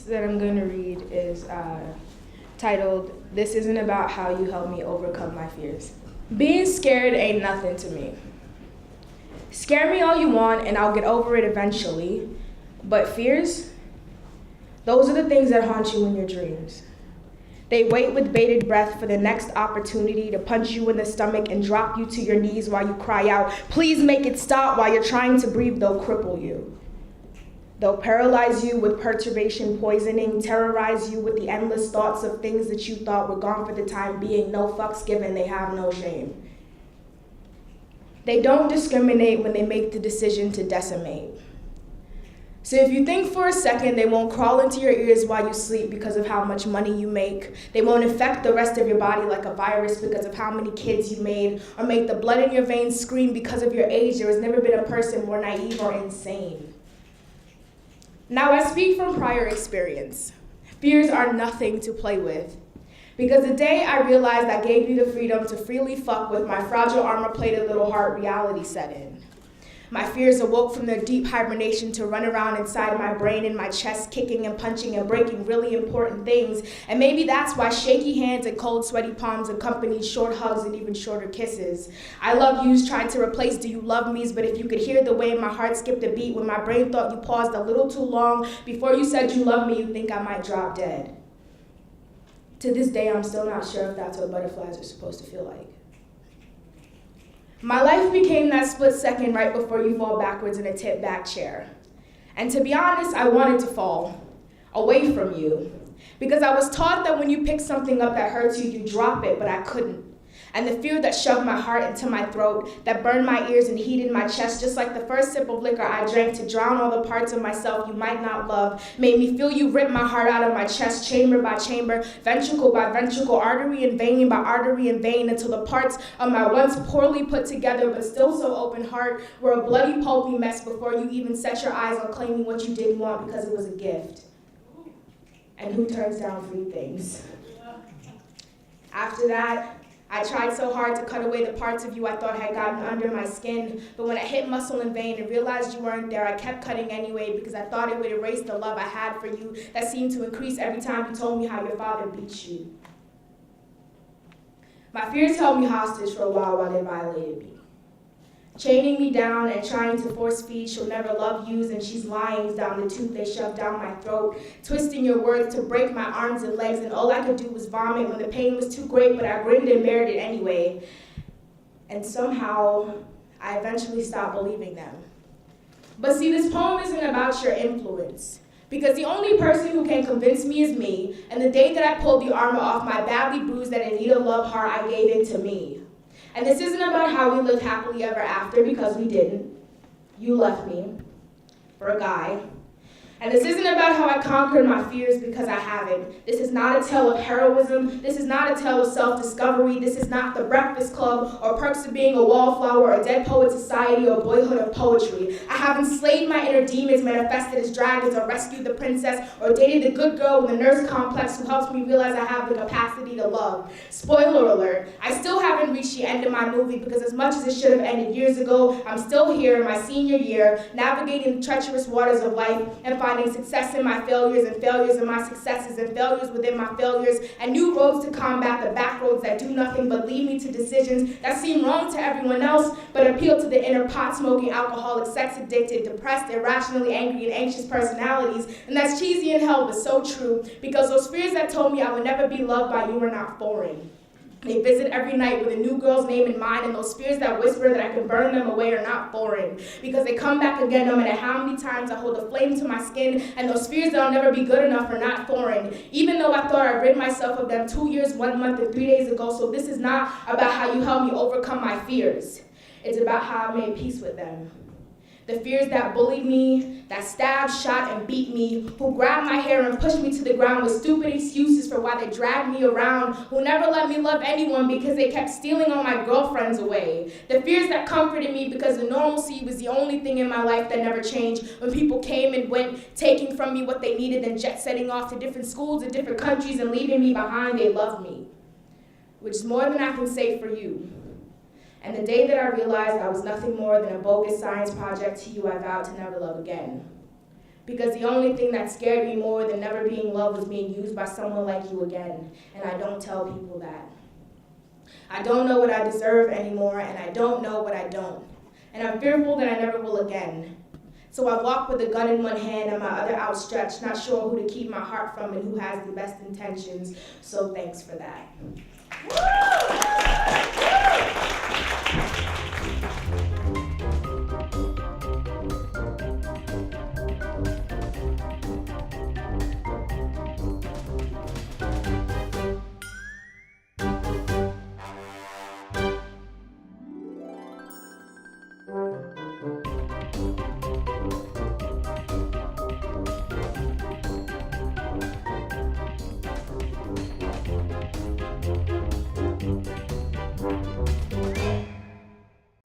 that I'm going to read is titled, "This Isn't About How You Help Me Overcome My Fears." Being scared ain't nothing to me. Scare me all you want and I'll get over it eventually. But fears, those are the things that haunt you in your dreams. They wait with bated breath for the next opportunity to punch you in the stomach and drop you to your knees while you cry out, "Please make it stop." While you're trying to breathe, they'll cripple you. They'll paralyze you with perturbation poisoning, terrorize you with the endless thoughts of things that you thought were gone for the time being. No fucks given, they have no shame. They don't discriminate when they make the decision to decimate. So if you think for a second, they won't crawl into your ears while you sleep because of how much money you make. They won't infect the rest of your body like a virus because of how many kids you made, or make the blood in your veins scream because of your age. There has never been a person more naive or insane. Now, I speak from prior experience. Fears are nothing to play with. Because the day I realized I gave you the freedom to freely fuck with, my fragile armor-plated little heart, reality set in. My fears awoke from their deep hibernation to run around inside my brain and my chest, kicking and punching and breaking really important things. And maybe that's why shaky hands and cold, sweaty palms accompanied short hugs and even shorter kisses. I love yous tried to replace do you love me's, but if you could hear the way my heart skipped a beat when my brain thought you paused a little too long before you said you love me, you think I might drop dead. To this day, I'm still not sure if that's what butterflies are supposed to feel like. My life became that split second right before you fall backwards in a tip back chair. And to be honest, I wanted to fall away from you because I was taught that when you pick something up that hurts you, you drop it, but I couldn't. And the fear that shoved my heart into my throat, that burned my ears and heated my chest, just like the first sip of liquor I drank to drown all the parts of myself you might not love, made me feel you rip my heart out of my chest, chamber by chamber, ventricle by ventricle, artery and vein by artery and vein, until the parts of my once poorly put together but still so open heart were a bloody pulpy mess before you even set your eyes on claiming what you didn't want because it was a gift. And who turns down free things? After that, I tried so hard to cut away the parts of you I thought had gotten under my skin, but when I hit muscle and vein and realized you weren't there, I kept cutting anyway because I thought it would erase the love I had for you that seemed to increase every time you told me how your father beat you. My fears held me hostage for a while they violated me. Chaining me down and trying to force feed, she'll never love yous and she's lying down the tooth they shoved down my throat, twisting your words to break my arms and legs, and all I could do was vomit when the pain was too great, but I grinned and bared it anyway. And somehow, I eventually stopped believing them. But see, this poem isn't about your influence, because the only person who can convince me is me, and the day that I pulled the armor off my badly bruised and in need of love heart, I gave it to me. And this isn't about how we lived happily ever after, because we didn't. You left me for a guy. And this isn't about how I conquered my fears, because I haven't. This is not a tale of heroism. This is not a tale of self-discovery. This is not the Breakfast Club or Perks of Being a Wallflower or Dead Poet Society or Boyhood of Poetry. I haven't slayed my inner demons, manifested as dragons, or rescued the princess, or dated the good girl with a nurse complex who helps me realize I have the capacity to love. Spoiler alert, I still haven't reached the end of my movie, because as much as it should have ended years ago, I'm still here in my senior year, navigating the treacherous waters of life and finding success in my failures and failures in my successes and failures within my failures, and new roads to combat the back roads that do nothing but lead me to decisions that seem wrong to everyone else but appeal to the inner pot-smoking, alcoholic, sex-addicted, depressed, irrationally angry, and anxious personalities. And that's cheesy in hell, but so true, because those fears that told me I would never be loved by you are not foreign. They visit every night with a new girl's name in mind, and those fears that whisper that I can burn them away are not foreign, because they come back again no matter how many times I hold a flame to my skin, and those fears that I'll never be good enough are not foreign, even though I thought I rid myself of them 2 years, 1 month, and 3 days ago. So this is not about how you help me overcome my fears. It's about how I made peace with them. The fears that bullied me, that stabbed, shot, and beat me, who grabbed my hair and pushed me to the ground with stupid excuses for why they dragged me around, who never let me love anyone because they kept stealing all my girlfriends away. The fears that comforted me because the normalcy was the only thing in my life that never changed. When people came and went, taking from me what they needed, then jet-setting off to different schools and different countries and leaving me behind, they loved me. Which is more than I can say for you. And the day that I realized I was nothing more than a bogus science project to you, I vowed to never love again. Because the only thing that scared me more than never being loved was being used by someone like you again. And I don't tell people that. I don't know what I deserve anymore, and I don't know what I don't. And I'm fearful that I never will again. So I walk with a gun in one hand and my other outstretched, not sure who to keep my heart from and who has the best intentions. So thanks for that.